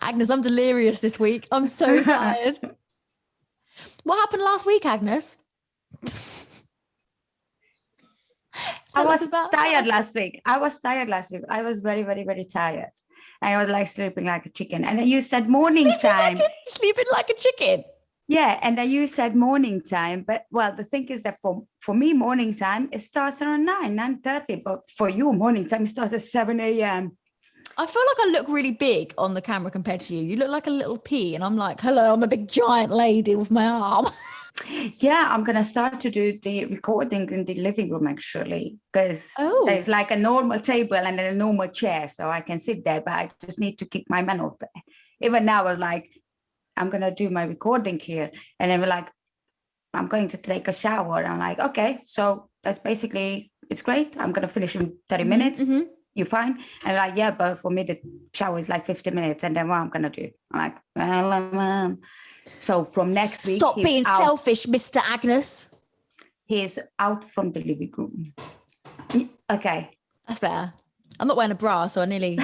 Agnes, I'm delirious this week. I'm so tired. What happened last week, Agnes? I was tired last week. I was very, very, very tired. And I was like sleeping like a chicken. And then you said morning time. Sleeping like a chicken. Yeah. And then you said morning time. But well, the thing is that for me, morning time, it starts around 9:30. But for you, morning time starts at 7 a.m. I feel like I look really big on the camera compared to you. You look like a little pea. And I'm like, hello, I'm a big giant lady with my arm. Yeah, I'm going to start to do the recording in the living room, actually, because there's like a normal table and then a normal chair. So I can sit there, but I just need to kick my man off there. Even now, we're like, I'm going to do my recording here. And then we're like, I'm going to take a shower. I'm like, okay, so that's basically, it's great. I'm going to finish in 30 minutes. Mm-hmm. You fine? And like, yeah, but for me, the shower is like 50 minutes. And then what I'm going to do? I'm like, well, so from next week, stop being selfish, Mr. Agnes. He's out from the living room. Okay. That's better. I'm not wearing a bra, so I nearly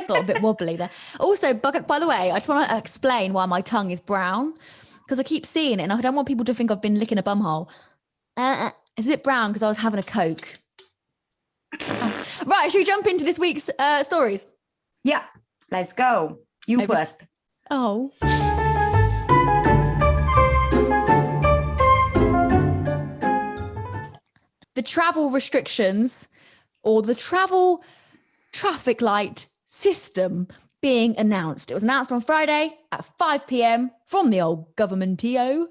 got a bit wobbly there. Also, by the way, I just want to explain why my tongue is brown, because I keep seeing it and I don't want people to think I've been licking a bumhole. It's a bit brown because I was having a Coke. Right, should we jump into this week's stories? Yeah, let's go. You first. Oh. The travel restrictions or the travel traffic light system being announced. It was announced on Friday at 5 p.m. from the old government-o.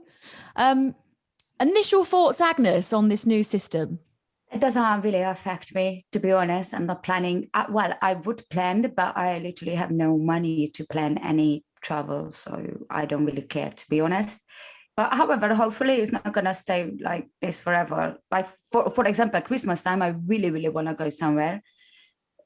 Initial thoughts, Agnes, on this new system? It doesn't really affect me, to be honest. I'm not planning. Well, I would plan, but I literally have no money to plan any travel. So I don't really care, to be honest. But however, hopefully it's not going to stay like this forever. Like, for example, at Christmas time, I really, really want to go somewhere.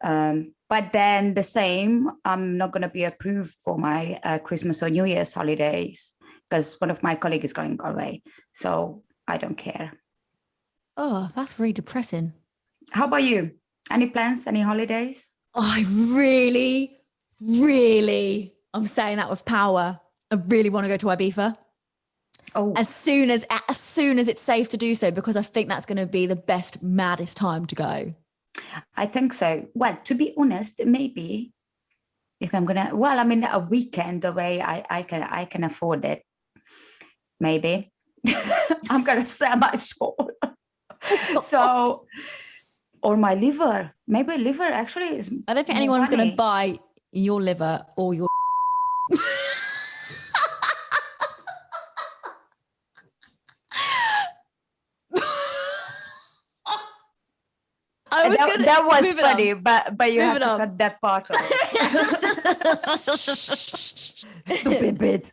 But then the same, I'm not going to be approved for my Christmas or New Year's holidays because one of my colleagues is going away. So I don't care. Oh, that's very depressing. How about you? Any plans? Any holidays? Oh, I'm saying that with power. I really want to go to Ibiza. Oh. As soon as it's safe to do so, because I think that's going to be the best, maddest time to go. I think so. Well, to be honest, maybe if I'm gonna, well, I mean, a weekend away, I can afford it. Maybe I'm gonna sell my soul. So, or my liver. Maybe liver actually is. I don't think anyone's going to buy your liver or your. That was funny, but you have to cut that part off. Stupid bit.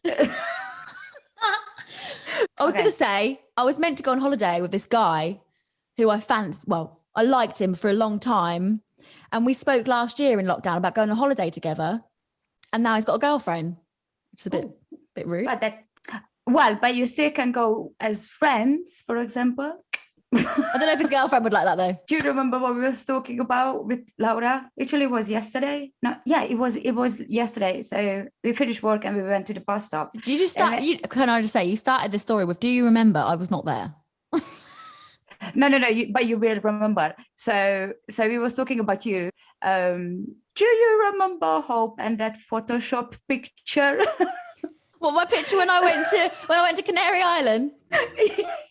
I was going to say, I was meant to go on holiday with this guy who I fancied. Well, I liked him for a long time. And we spoke last year in lockdown about going on holiday together. And now he's got a girlfriend, which is a bit rude. But you still can go as friends, for example. I don't know if his girlfriend would like that though. Do you remember what we were talking about with Laura? Actually, it was yesterday. No, yeah, it was yesterday. So we finished work and we went to the bus stop. Did you just start? Can I just say you started the story with? Do you remember? I was not there. No. But you will remember. So we was talking about you. Do you remember Hope and that Photoshop picture? What, my picture when I went to Canary Island?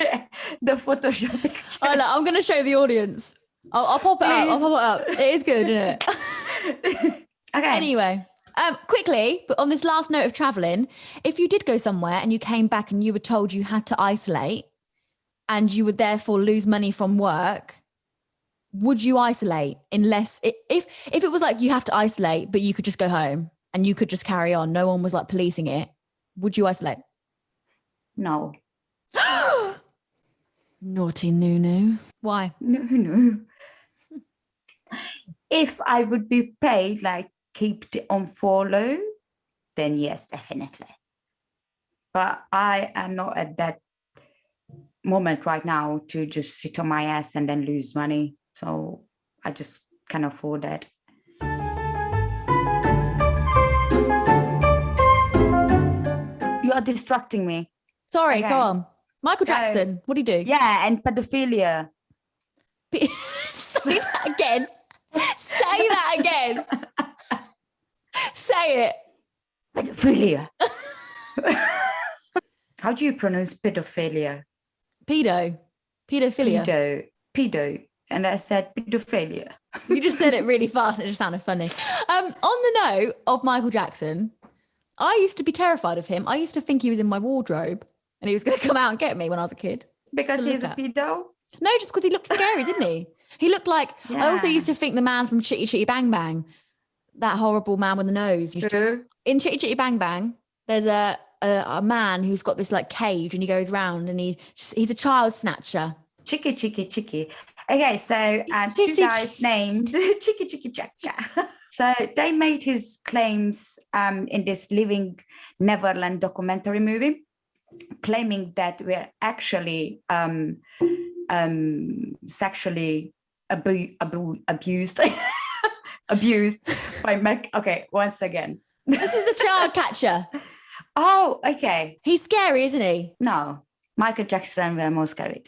Yeah, the Photoshop picture. Oh, look, I'm going to show the audience. I'll pop it up. I'll pop it up. It is good, isn't it? Okay. Anyway, quickly, but on this last note of traveling, if you did go somewhere and you came back and you were told you had to isolate and you would therefore lose money from work, would you isolate? Unless if it was like you have to isolate, but you could just go home and you could just carry on. No one was like policing it. Would you isolate? No. Naughty Nunu. Why? No. If I would be paid, like keep it on follow, then yes, definitely. But I am not at that moment right now to just sit on my ass and then lose money. So I just can't afford that. You are distracting me. Sorry, Okay. go on. Michael Jackson, what did he do? Yeah, and pedophilia. Say that again. Say that again. Say it. Pedophilia. How do you pronounce pedophilia? Pedophilia. Pedo. And I said pedophilia. You just said it really fast. It just sounded funny. On the note of Michael Jackson, I used to be terrified of him. I used to think he was in my wardrobe and he was going to come out and get me when I was a kid. Because he's a pedo? No, just because he looked scary, didn't he? He looked like, I also used to think the man from Chitty Chitty Bang Bang, that horrible man with the nose. In Chitty Chitty Bang Bang, there's a man who's got this like cage and he goes round and he's a child snatcher. Chicky. Okay, so two guys named Chicky Chaka. So they made his claims in this Living Neverland documentary movie, claiming that we're actually sexually abused by okay, once again. This is the child catcher. Oh, okay. He's scary, isn't he? No, Michael Jackson were more scary.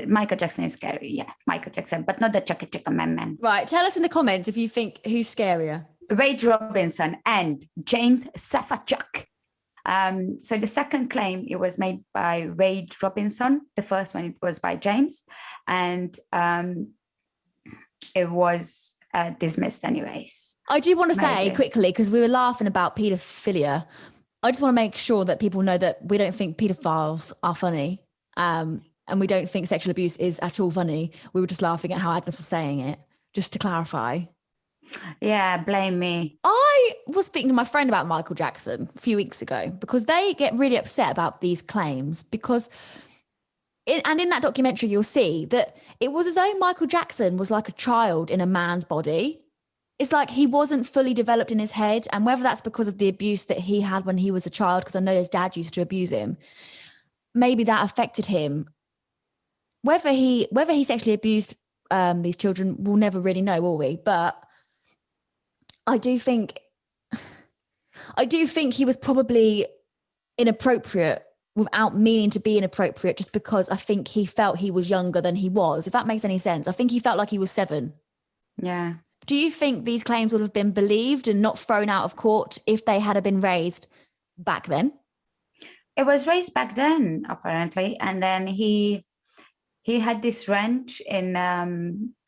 Michael Jackson is scary, yeah. Michael Jackson, but not the Chaka Chaka Man. Right, tell us in the comments if you think who's scarier. Wade Robinson and James Safachuk. So the second claim, it was made by Wade Robinson. The first one, it was by James. And it was dismissed anyways. I do want to say quickly, because we were laughing about paedophilia, I just want to make sure that people know that we don't think paedophiles are funny. And we don't think sexual abuse is at all funny. We were just laughing at how Agnes was saying it, just to clarify. Yeah, blame me. I was speaking to my friend about Michael Jackson a few weeks ago because they get really upset about these claims because in that documentary, you'll see that it was as though Michael Jackson was like a child in a man's body. It's like he wasn't fully developed in his head. And whether that's because of the abuse that he had when he was a child, because I know his dad used to abuse him, maybe that affected him. Whether he sexually abused these children, we'll never really know, will we? But I do think he was probably inappropriate without meaning to be inappropriate, just because I think he felt he was younger than he was, if that makes any sense. I think he felt like he was 7. Yeah. Do you think these claims would have been believed and not thrown out of court if they had been raised back then? It was raised back then, apparently. And then he had this ranch in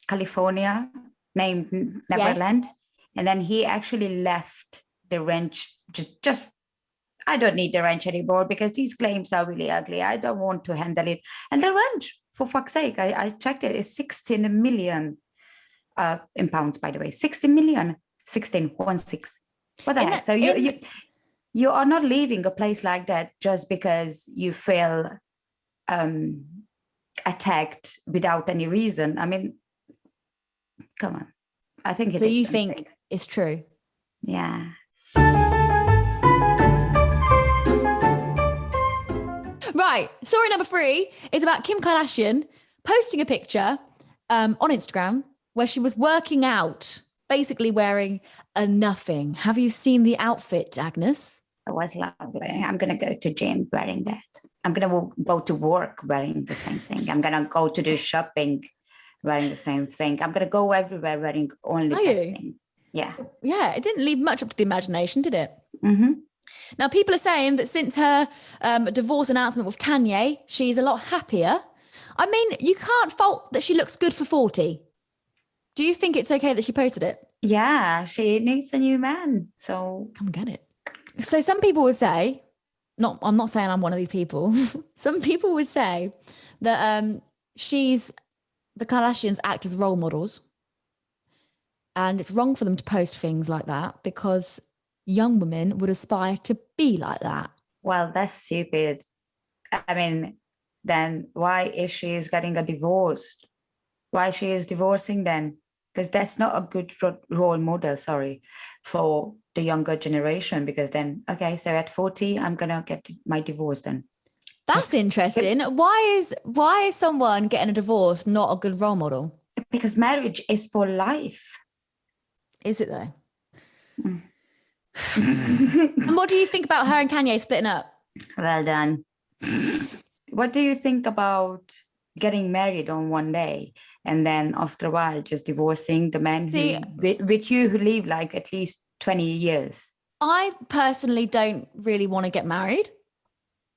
California named Neverland. Yes. And then he actually left the ranch. Just I don't need the ranch anymore because these claims are really ugly. I don't want to handle it. And the ranch, for fuck's sake, I checked it, is 16 million in pounds, by the way. 60 million, 16. What the heck? So you are not leaving a place like that just because you feel attacked without any reason. I mean, come on. I think it is. So you think it's true? Yeah. Right. Story number 3 is about Kim Kardashian posting a picture on Instagram where she was working out, basically wearing a nothing. Have you seen the outfit, Agnes? It was lovely. I'm going to go to gym wearing that. I'm going to go to work wearing the same thing. I'm going to go to do shopping wearing the same thing. I'm going to go everywhere wearing only that thing. Yeah. Yeah. It didn't leave much up to the imagination, did it? Mm-hmm. Now, people are saying that since her divorce announcement with Kanye, she's a lot happier. I mean, you can't fault that she looks good for 40. Do you think it's okay that she posted it? Yeah, she needs a new man. So come get it. So some people would say, I'm not saying I'm one of these people. Some people would say that the Kardashians act as role models. And it's wrong for them to post things like that because young women would aspire to be like that. Well, that's stupid. I mean, then why is she getting a divorce? Why she is divorcing then? Because that's not a good role model, for the younger generation. Because then, okay, so at 40, I'm going to get my divorce then. That's interesting. Why is someone getting a divorce not a good role model? Because marriage is for life. Is it though? And what do you think about her and Kanye splitting up? Well done. What do you think about getting married on one day and then after a while just divorcing the man with you who live like at least 20 years? I personally don't really want to get married.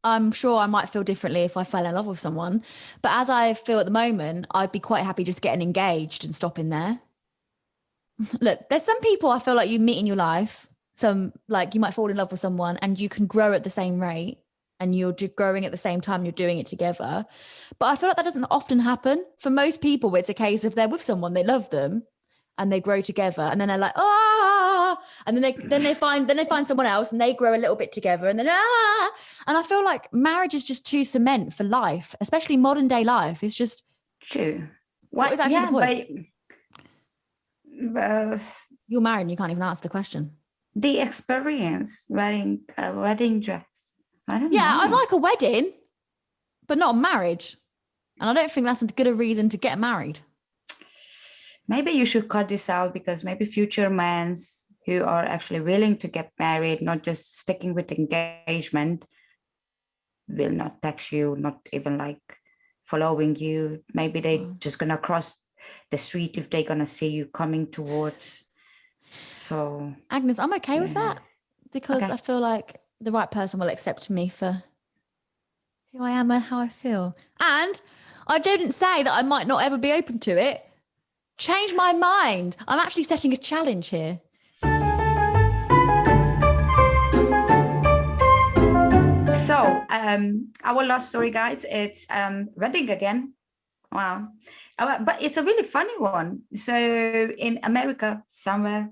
I'm sure I might feel differently if I fell in love with someone. But as I feel at the moment, I'd be quite happy just getting engaged and stopping there. Look, there's some people I feel like you meet in your life. Some, like, you might fall in love with someone and you can grow at the same rate and you're growing at the same time, you're doing it together. But I feel like that doesn't often happen. For most people, it's a case of they're with someone, they love them and they grow together, and then they're like, and then they find someone else and they grow a little bit together, and then and I feel like marriage is just too cement for life, especially modern day life. It's just true. What is actually the point? But you're married and you can't even answer the question. The experience wearing a wedding dress. I don't know. Yeah, I'd like a wedding, but not a marriage. And I don't think that's as good a reason to get married. Maybe you should cut this out, because maybe future men who are actually willing to get married, not just sticking with engagement, will not text you, not even like following you. Maybe they're just going to cross the street if they're going to see you coming towards. So, Agnes, I'm okay with that, because I feel like the right person will accept me for who I am and how I feel. And I didn't say that I might not ever be open to it. Change my mind. I'm actually setting a challenge here. So our last story, guys, it's wedding again. Wow. But it's a really funny one. So in America somewhere,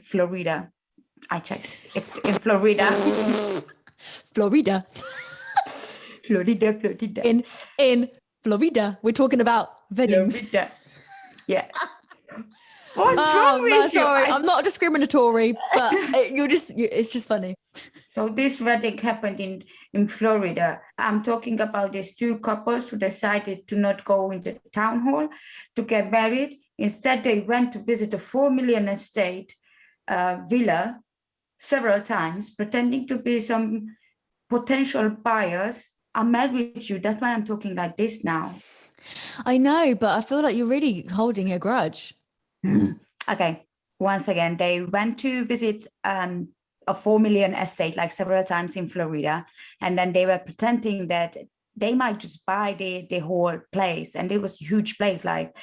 Florida. I checked. It's in Florida. Florida. Florida. In Florida. We're talking about weddings. Florida. Yeah. What's wrong with you? Sorry, I'm not discriminatory, but it's just funny. So this wedding happened in Florida. I'm talking about these two couples who decided to not go in the town hall to get married. Instead, they went to visit a 4 million estate villa several times, pretending to be some potential buyers. I'm mad with you. That's why I'm talking like this now. I know, but I feel like you're really holding a grudge. Okay. Once again, they went to visit a 4 million estate like several times in Florida. And then they were pretending that they might just buy the whole place. And it was a huge place, like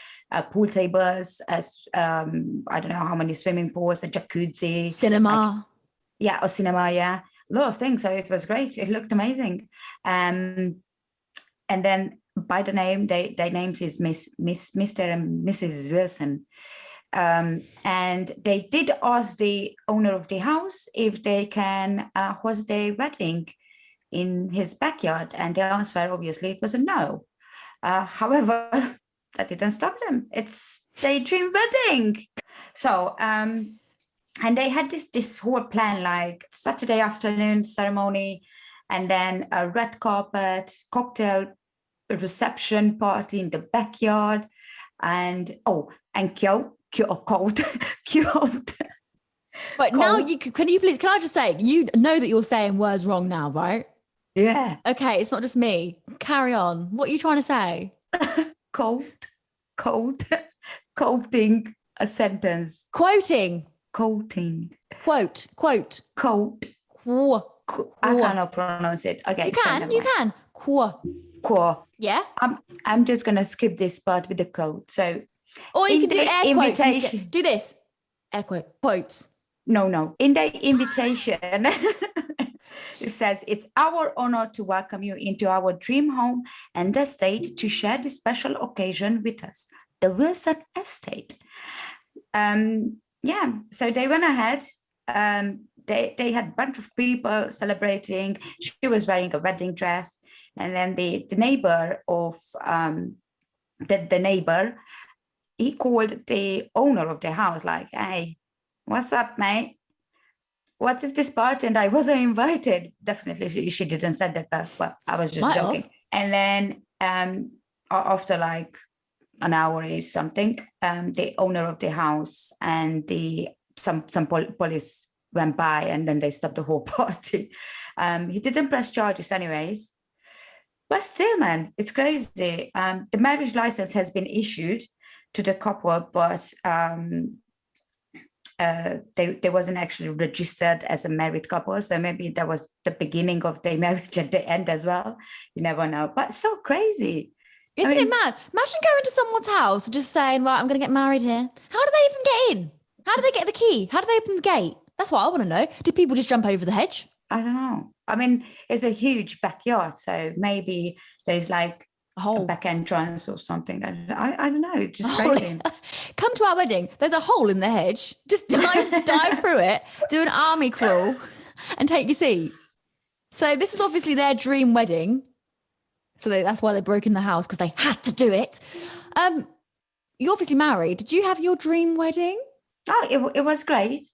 pool tables, as I don't know how many swimming pools, a jacuzzi. Cinema. A cinema, yeah. A lot of things. So it was great. It looked amazing. And then by the name, their names is Mr. and Mrs. Wilson. And they did ask the owner of the house if they can host their wedding in his backyard, and the answer, obviously, it was a no. However, that didn't stop them. It's their dream wedding. So, and they had this whole plan, like Saturday afternoon ceremony, and then a red carpet, cocktail reception party in the backyard, and cute. But now can I just say, you know that you're saying words wrong now, right? Yeah. Okay, it's not just me. Carry on. What are you trying to say? Quoting a sentence. Quoting. Quoting. Quote. I cannot pronounce it. Okay. You can. Quo. Yeah. I'm just gonna skip this part with the quote. So. Or you can do air quotes instead. Do this. Air quotes. No. In the invitation, it says, it's our honor to welcome you into our dream home and estate to share this special occasion with us, the Wilson Estate. So they went ahead. They had a bunch of people celebrating. She was wearing a wedding dress. And then the neighbor of the neighbor, he called the owner of the house, like, hey, what's up, mate? What is this party? And I wasn't invited. Definitely, she didn't say that, but I was just joking. And then after like an hour or something, the owner of the house and some police went by and then they stopped the whole party. He didn't press charges anyways. But still, man, it's crazy. The marriage license has been issued to the couple, but they wasn't actually registered as a married couple. So maybe that was the beginning of their marriage at the end as well. You never know. But so crazy. Isn't it mad? Imagine going to someone's house and just saying, right, I'm going to get married here. How do they even get in? How do they get the key? How do they open the gate? That's what I want to know. Did people just jump over the hedge? I don't know. I mean, it's a huge backyard. So maybe there's like a back entrance or something. I don't know. It's just crazy. Come to our wedding. There's a hole in the hedge. Just dive through it, do an army crawl and take your seat. So this was obviously their dream wedding. So that's why they broke in the house, because they had to do it. You're obviously married. Did you have your dream wedding? Oh, it was great.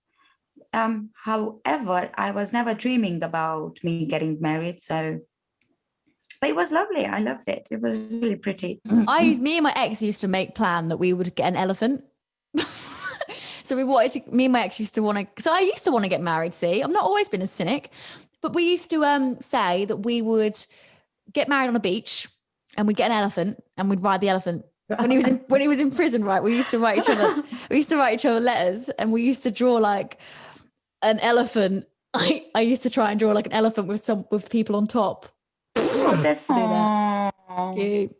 However, I was never dreaming about me getting married. But it was lovely. I loved it. It was really pretty. Me and my ex used to make plan that we would get an elephant. So me and my ex used to want to, so I used to want to get married, see, I've not always been a cynic, but we used to say that we would get married on a beach and we'd get an elephant and we'd ride the elephant. When he was in prison, right, we used to write each other letters, and we used to draw like an elephant. I used to try and draw like an elephant with people on top. Oh, that's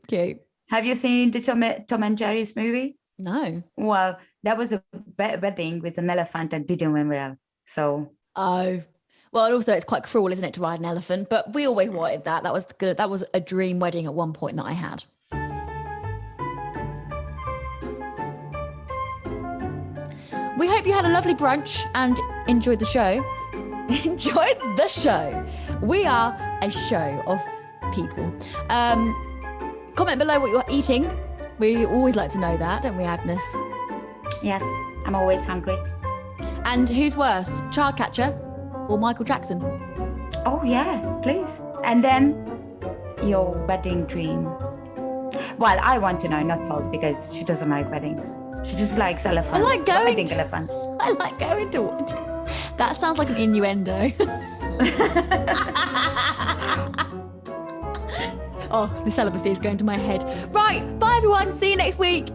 cute. Have you seen the Tom and Jerry's movie? No. Well, that was a wedding with an elephant and didn't went well. So. Oh. Well, also it's quite cruel, isn't it, to ride an elephant? But we always wanted that. That was good. That was a dream wedding at one point that I had. We hope you had a lovely brunch and enjoyed the show. Enjoyed the show. We are a show of people. Comment below what you're eating. We always like to know that, don't we, Agnes? Yes, I'm always hungry. And who's worse, Childcatcher or Michael Jackson? Oh yeah, please. And then your wedding dream. Well, I want to know, not Hope, because she doesn't like weddings. She just likes elephants. I like going elephants. I like going to one. That sounds like an innuendo. Oh, the celibacy is going to my head. Right, bye everyone. See you next week.